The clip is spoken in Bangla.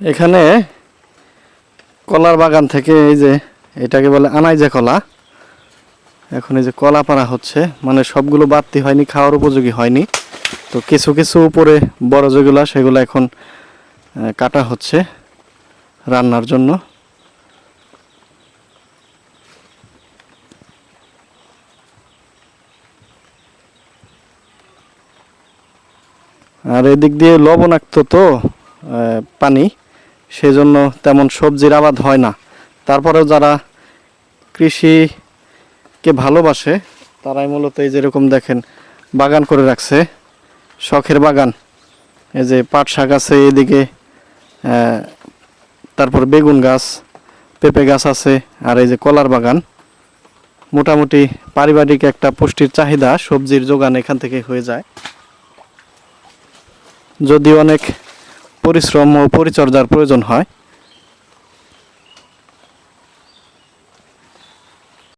এখানে কলার বাগান থেকে এই যে এটাকে বলে আনাইজা কলা, এখন এই যে কলা পাড়া হচ্ছে, মানে সবগুলো বাড়তি হয়নি, খাওয়ার উপযোগী হয়নি, তো কিছু কিছু উপরে বড় যেগুলো সেগুলো এখন কাটা হচ্ছে রান্নার জন্য। আর এদিক দিয়ে লবণাক্ত তো পানি, সেজন্য তেমন সবজির আবাদ হয় না। তারপরেও যারা কৃষিকে ভালোবাসে তারাই মূলত এই যেরকম দেখেন বাগান করে রাখছে, শখের বাগান। এই যে পাট শাক আছে এদিকে, তারপর বেগুন গাছ, পেঁপে গাছ আছে, আর এই যে কলার বাগান। মোটামুটি পারিবারিক একটা পুষ্টির চাহিদা সবজির যোগান এখান থেকে হয়ে যায়, যদি অনেক পরিশ্রম ও পরিচর্যার প্রয়োজন হয়।